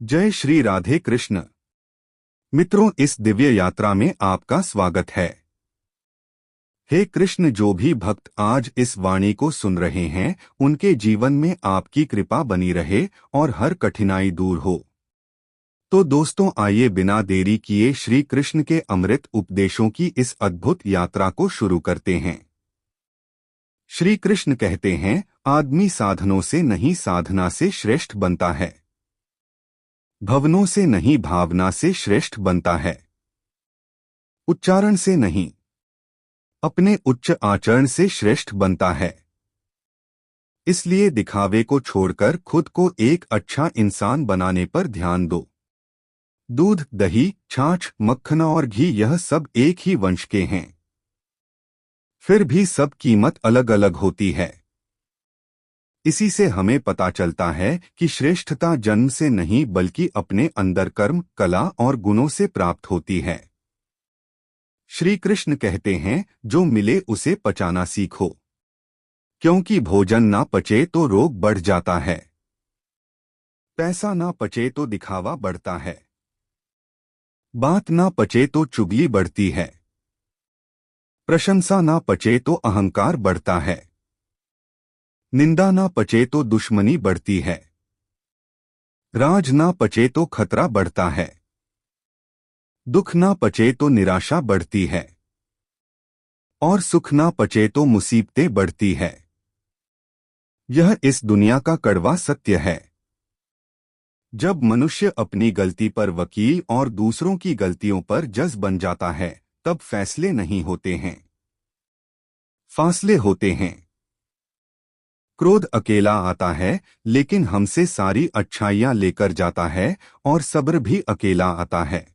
जय श्री राधे कृष्ण। मित्रों, इस दिव्य यात्रा में आपका स्वागत है। हे कृष्ण, जो भी भक्त आज इस वाणी को सुन रहे हैं, उनके जीवन में आपकी कृपा बनी रहे और हर कठिनाई दूर हो। तो दोस्तों, आइए बिना देरी किए श्री कृष्ण के अमृत उपदेशों की इस अद्भुत यात्रा को शुरू करते हैं। श्री कृष्ण कहते हैं, आदमी साधनों से नहीं साधना से श्रेष्ठ बनता है, भवनों से नहीं भावना से श्रेष्ठ बनता है, उच्चारण से नहीं अपने उच्च आचरण से श्रेष्ठ बनता है। इसलिए दिखावे को छोड़कर खुद को एक अच्छा इंसान बनाने पर ध्यान दो। दूध, दही, छाछ, मक्खन और घी यह सब एक ही वंश के हैं, फिर भी सब कीमत अलग अलग होती है। इसी से हमें पता चलता है कि श्रेष्ठता जन्म से नहीं बल्कि अपने अंदर कर्म, कला और गुणों से प्राप्त होती है। श्री कृष्ण कहते हैं, जो मिले उसे पचाना सीखो, क्योंकि भोजन ना पचे तो रोग बढ़ जाता है, पैसा ना पचे तो दिखावा बढ़ता है, बात ना पचे तो चुगली बढ़ती है, प्रशंसा ना पचे तो अहंकार बढ़ता है, निंदा ना पचे तो दुश्मनी बढ़ती है, राज ना पचे तो खतरा बढ़ता है, दुख ना पचे तो निराशा बढ़ती है, और सुख ना पचे तो मुसीबतें बढ़ती है। यह इस दुनिया का कड़वा सत्य है। जब मनुष्य अपनी गलती पर वकील और दूसरों की गलतियों पर जज बन जाता है, तब फैसले नहीं होते हैं, फासले होते हैं। क्रोध अकेला आता है, लेकिन हमसे सारी अच्छाइयां लेकर जाता है, और सब्र भी अकेला आता है,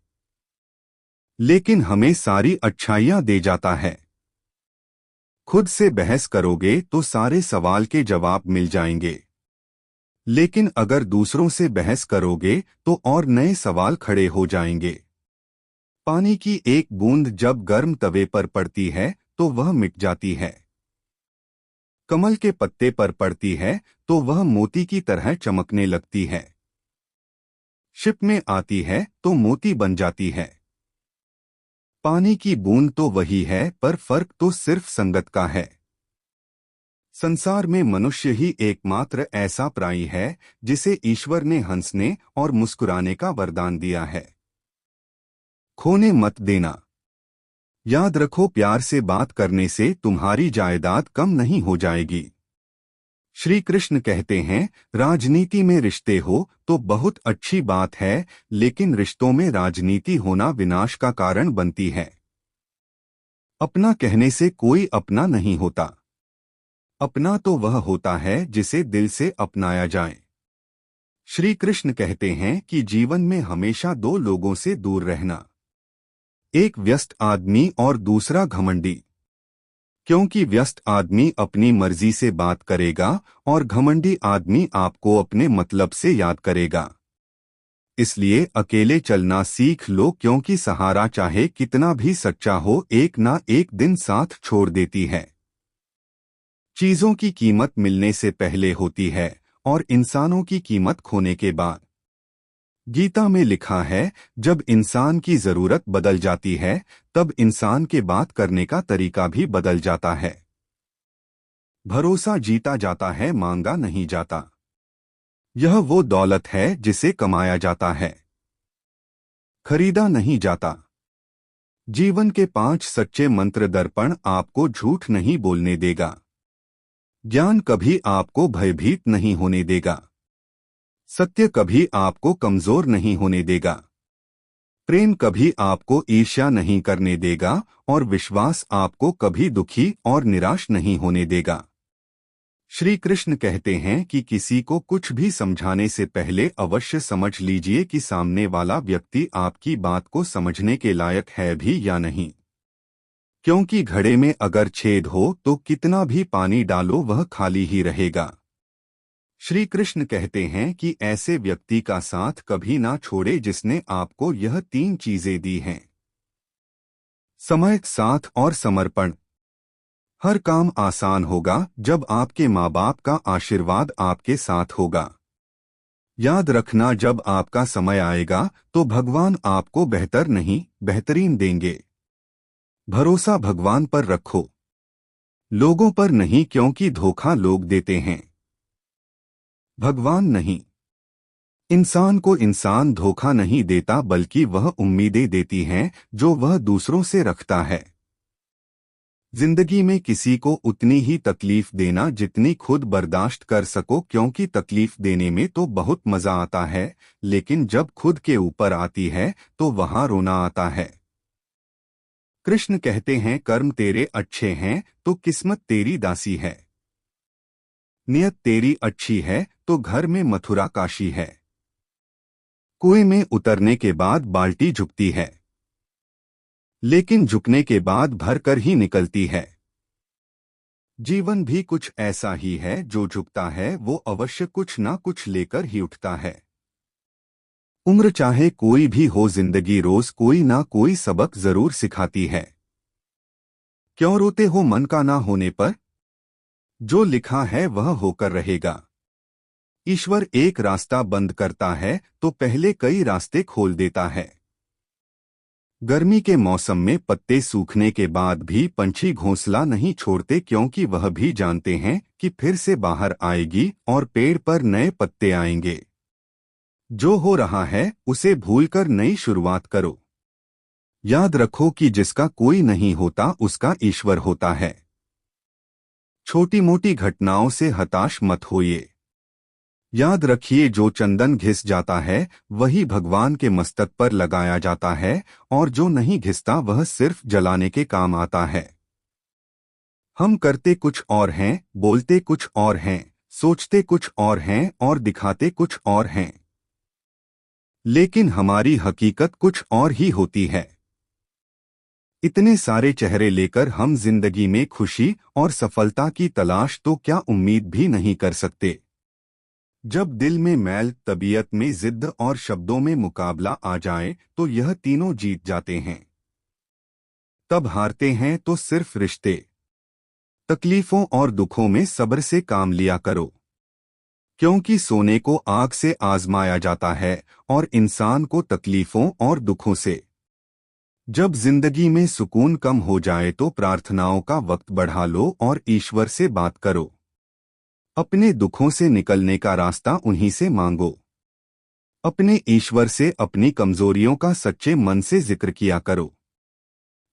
लेकिन हमें सारी अच्छाइयां दे जाता है। खुद से बहस करोगे तो सारे सवाल के जवाब मिल जाएंगे, लेकिन अगर दूसरों से बहस करोगे तो और नए सवाल खड़े हो जाएंगे। पानी की एक बूंद जब गर्म तवे पर पड़ती है तो वह मिट जाती है, कमल के पत्ते पर पड़ती है तो वह मोती की तरह चमकने लगती है, शिप में आती है तो मोती बन जाती है। पानी की बूंद तो वही है, पर फर्क तो सिर्फ संगत का है। संसार में मनुष्य ही एकमात्र ऐसा प्राणी है जिसे ईश्वर ने हंसने और मुस्कुराने का वरदान दिया है। खोने मत देना। याद रखो, प्यार से बात करने से तुम्हारी जायदाद कम नहीं हो जाएगी। श्री कृष्ण कहते हैं, राजनीति में रिश्ते हो तो बहुत अच्छी बात है, लेकिन रिश्तों में राजनीति होना विनाश का कारण बनती है। अपना कहने से कोई अपना नहीं होता। अपना तो वह होता है जिसे दिल से अपनाया जाए। श्री कृष्ण कहते हैं कि जीवन में हमेशा दो लोगों से दूर रहना, एक व्यस्त आदमी और दूसरा घमंडी। क्योंकि व्यस्त आदमी अपनी मर्जी से बात करेगा और घमंडी आदमी आपको अपने मतलब से याद करेगा। इसलिए अकेले चलना सीख लो, क्योंकि सहारा चाहे कितना भी सच्चा हो, एक ना एक दिन साथ छोड़ देती है। चीजों की कीमत मिलने से पहले होती है और इंसानों की कीमत खोने के बाद। गीता में लिखा है, जब इंसान की जरूरत बदल जाती है, तब इंसान के बात करने का तरीका भी बदल जाता है। भरोसा जीता जाता है, मांगा नहीं जाता। यह वो दौलत है जिसे कमाया जाता है, खरीदा नहीं जाता। जीवन के 5 सच्चे मंत्र। दर्पण आपको झूठ नहीं बोलने देगा, ज्ञान कभी आपको भयभीत नहीं होने देगा, सत्य कभी आपको कमजोर नहीं होने देगा, प्रेम कभी आपको ईर्ष्या नहीं करने देगा, और विश्वास आपको कभी दुखी और निराश नहीं होने देगा। श्री कृष्ण कहते हैं कि किसी को कुछ भी समझाने से पहले अवश्य समझ लीजिए कि सामने वाला व्यक्ति आपकी बात को समझने के लायक है भी या नहीं। क्योंकि घड़े में अगर छेद हो तो कितना भी पानी डालो वह खाली ही रहेगा। श्री कृष्ण कहते हैं कि ऐसे व्यक्ति का साथ कभी ना छोड़े जिसने आपको यह 3 चीजें दी हैं, समय, साथ और समर्पण। हर काम आसान होगा जब आपके माँ बाप का आशीर्वाद आपके साथ होगा। याद रखना, जब आपका समय आएगा तो भगवान आपको बेहतर नहीं बेहतरीन देंगे। भरोसा भगवान पर रखो, लोगों पर नहीं, क्योंकि धोखा लोग देते हैं, भगवान नहीं। इंसान को इंसान धोखा नहीं देता, बल्कि वह उम्मीदें देती हैं जो वह दूसरों से रखता है। जिंदगी में किसी को उतनी ही तकलीफ देना जितनी खुद बर्दाश्त कर सको, क्योंकि तकलीफ देने में तो बहुत मजा आता है, लेकिन जब खुद के ऊपर आती है तो वहां रोना आता है। कृष्ण कहते हैं, कर्म तेरे अच्छे हैं तो किस्मत तेरी दासी है। नियत तेरी अच्छी है तो घर में मथुरा काशी है। कुएं में उतरने के बाद बाल्टी झुकती है, लेकिन झुकने के बाद भरकर ही निकलती है। जीवन भी कुछ ऐसा ही है, जो झुकता है वो अवश्य कुछ ना कुछ लेकर ही उठता है। उम्र चाहे कोई भी हो, जिंदगी रोज कोई ना कोई सबक जरूर सिखाती है। क्यों रोते हो मन का ना होने पर? जो लिखा है वह होकर रहेगा। ईश्वर एक रास्ता बंद करता है तो पहले कई रास्ते खोल देता है। गर्मी के मौसम में पत्ते सूखने के बाद भी पंछी घोंसला नहीं छोड़ते, क्योंकि वह भी जानते हैं कि फिर से बाहर आएगी और पेड़ पर नए पत्ते आएंगे। जो हो रहा है उसे भूलकर नई शुरुआत करो। याद रखो कि जिसका कोई नहीं होता उसका ईश्वर होता है। छोटी मोटी घटनाओं से हताश मत होइए। याद रखिए, जो चंदन घिस जाता है वही भगवान के मस्तक पर लगाया जाता है, और जो नहीं घिसता वह सिर्फ जलाने के काम आता है। हम करते कुछ और हैं, बोलते कुछ और हैं, सोचते कुछ और हैं और दिखाते कुछ और हैं, लेकिन हमारी हकीकत कुछ और ही होती है। इतने सारे चेहरे लेकर हम जिंदगी में खुशी और सफलता की तलाश तो क्या उम्मीद भी नहीं कर सकते। जब दिल में मैल, तबीयत में जिद्द और शब्दों में मुकाबला आ जाए तो यह तीनों जीत जाते हैं। तब हारते हैं तो सिर्फ रिश्ते। तकलीफों और दुखों में सब्र से काम लिया करो, क्योंकि सोने को आग से आजमाया जाता है और इंसान को तकलीफों और दुखों से। जब जिंदगी में सुकून कम हो जाए तो प्रार्थनाओं का वक्त बढ़ा लो और ईश्वर से बात करो। अपने दुखों से निकलने का रास्ता उन्हीं से मांगो। अपने ईश्वर से अपनी कमजोरियों का सच्चे मन से जिक्र किया करो,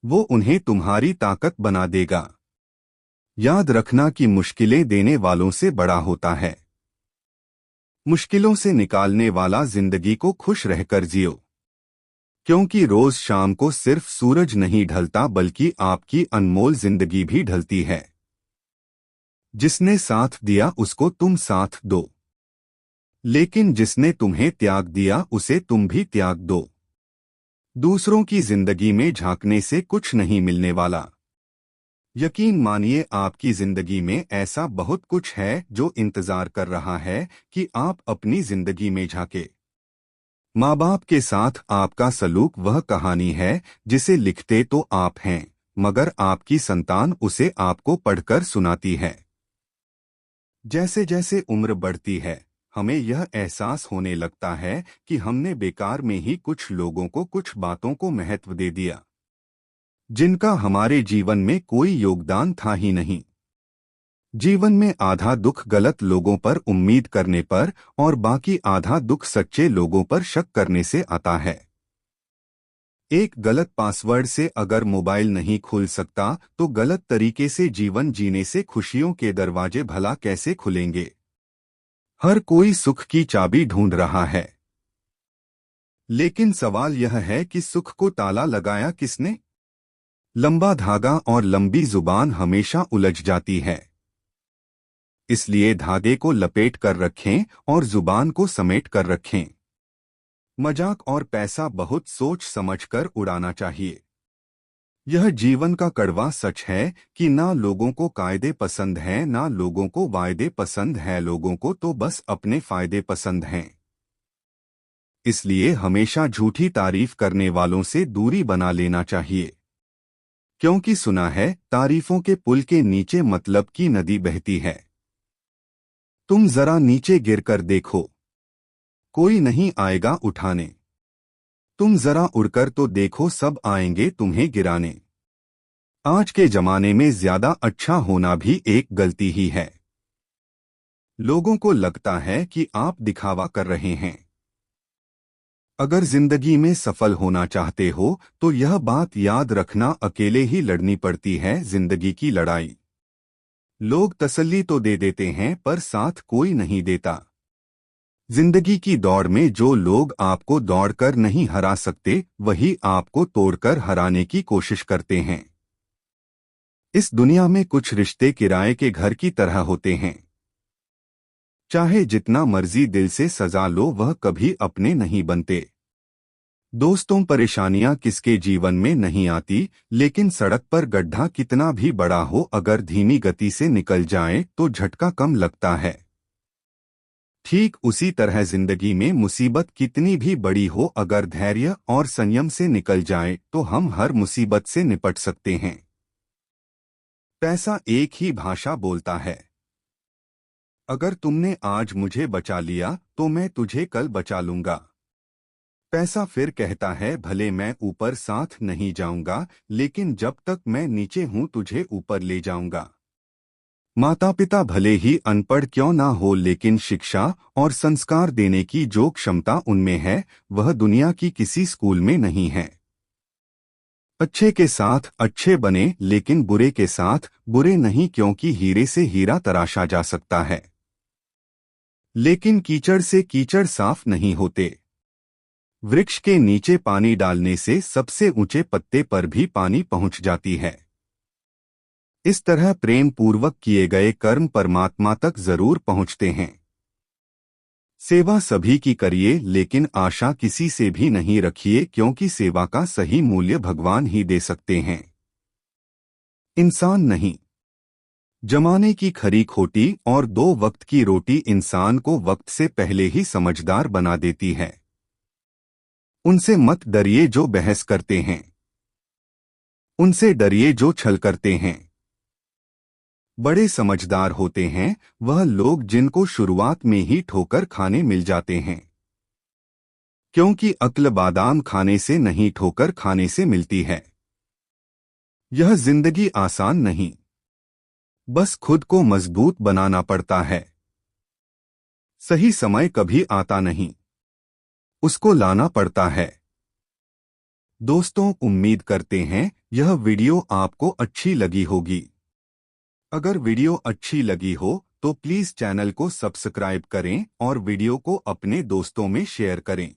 वो उन्हें तुम्हारी ताकत बना देगा। याद रखना कि मुश्किलें देने वालों से बड़ा होता है। मुश्किलों से निकालने वाला जिंदगी को खुश रहकर जियो, क्योंकि रोज शाम को सिर्फ सूरज नहीं ढलता, बल्कि आपकी अनमोल जिंदगी भी ढलती है। जिसने साथ दिया उसको तुम साथ दो, लेकिन जिसने तुम्हें त्याग दिया उसे तुम भी त्याग दो। दूसरों की जिंदगी में झांकने से कुछ नहीं मिलने वाला। यकीन मानिए, आपकी जिंदगी में ऐसा बहुत कुछ है जो इंतजार कर रहा है कि आप अपनी जिंदगी में झांके। माँ बाप के साथ आपका सलूक वह कहानी है जिसे लिखते तो आप हैं, मगर आपकी संतान उसे आपको पढ़कर सुनाती है। जैसे जैसे उम्र बढ़ती है, हमें यह एहसास होने लगता है कि हमने बेकार में ही कुछ लोगों को, कुछ बातों को महत्व दे दिया, जिनका हमारे जीवन में कोई योगदान था ही नहीं। जीवन में आधा दुख गलत लोगों पर उम्मीद करने पर और बाकी आधा दुख सच्चे लोगों पर शक करने से आता है। एक गलत पासवर्ड से अगर मोबाइल नहीं खुल सकता तो गलत तरीके से जीवन जीने से खुशियों के दरवाजे भला कैसे खुलेंगे। हर कोई सुख की चाबी ढूंढ रहा है, लेकिन सवाल यह है कि सुख को ताला लगाया किसने। लंबा धागा और लंबी जुबान हमेशा उलझ जाती है, इसलिए धागे को लपेट कर रखें और जुबान को समेट कर रखें। मजाक और पैसा बहुत सोच समझकर उड़ाना चाहिए। यह जीवन का कड़वा सच है कि ना लोगों को कायदे पसंद हैं, ना लोगों को वायदे पसंद है, लोगों को तो बस अपने फायदे पसंद हैं। इसलिए हमेशा झूठी तारीफ करने वालों से दूरी बना लेना चाहिए, क्योंकि सुना है तारीफों के पुल के नीचे मतलब की नदी बहती है। तुम जरा नीचे गिरकर देखो, कोई नहीं आएगा उठाने। तुम जरा उड़कर तो देखो, सब आएंगे तुम्हें गिराने। आज के जमाने में ज्यादा अच्छा होना भी एक गलती ही है। लोगों को लगता है कि आप दिखावा कर रहे हैं। अगर जिंदगी में सफल होना चाहते हो तो यह बात याद रखना, अकेले ही लड़नी पड़ती है जिंदगी की लड़ाई। लोग तसल्ली तो दे देते हैं पर साथ कोई नहीं देता। जिंदगी की दौड़ में जो लोग आपको दौड़कर नहीं हरा सकते, वही आपको तोड़कर हराने की कोशिश करते हैं। इस दुनिया में कुछ रिश्ते किराए के घर की तरह होते हैं। चाहे जितना मर्जी दिल से सजा लो, वह कभी अपने नहीं बनते। दोस्तों, परेशानियां किसके जीवन में नहीं आती, लेकिन सड़क पर गड्ढा कितना भी बड़ा हो, अगर धीमी गति से निकल जाए तो झटका कम लगता है। ठीक उसी तरह जिंदगी में मुसीबत कितनी भी बड़ी हो, अगर धैर्य और संयम से निकल जाए तो हम हर मुसीबत से निपट सकते हैं। पैसा एक ही भाषा बोलता है। अगर तुमने आज मुझे बचा लिया तो मैं तुझे कल बचा लूंगा। पैसा फिर कहता है, भले मैं ऊपर साथ नहीं जाऊंगा, लेकिन जब तक मैं नीचे हूं तुझे ऊपर ले जाऊंगा। माता पिता भले ही अनपढ़ क्यों ना हो, लेकिन शिक्षा और संस्कार देने की जो क्षमता उनमें है, वह दुनिया की किसी स्कूल में नहीं है। अच्छे के साथ अच्छे बने, लेकिन बुरे के साथ बुरे नहीं, क्योंकि हीरे से हीरा तराशा जा सकता है, लेकिन कीचड़ से कीचड़ साफ नहीं होते। वृक्ष के नीचे पानी डालने से सबसे ऊंचे पत्ते पर भी पानी पहुंच जाती है। इस तरह प्रेम पूर्वक किए गए कर्म परमात्मा तक जरूर पहुंचते हैं। सेवा सभी की करिए, लेकिन आशा किसी से भी नहीं रखिए, क्योंकि सेवा का सही मूल्य भगवान ही दे सकते हैं, इंसान नहीं। जमाने की खरी खोटी और दो वक्त की रोटी इंसान को वक्त से पहले ही समझदार बना देती है। उनसे मत डरिए जो बहस करते हैं, उनसे डरिए जो छल करते हैं। बड़े समझदार होते हैं वह लोग जिनको शुरुआत में ही ठोकर खाने मिल जाते हैं, क्योंकि अक्ल बादाम खाने से नहीं, ठोकर खाने से मिलती है। यह जिंदगी आसान नहीं, बस खुद को मजबूत बनाना पड़ता है। सही समय कभी आता नहीं, उसको लाना पड़ता है। दोस्तों, उम्मीद करते हैं यह वीडियो आपको अच्छी लगी होगी। अगर वीडियो अच्छी लगी हो तो प्लीज चैनल को सब्सक्राइब करें और वीडियो को अपने दोस्तों में शेयर करें।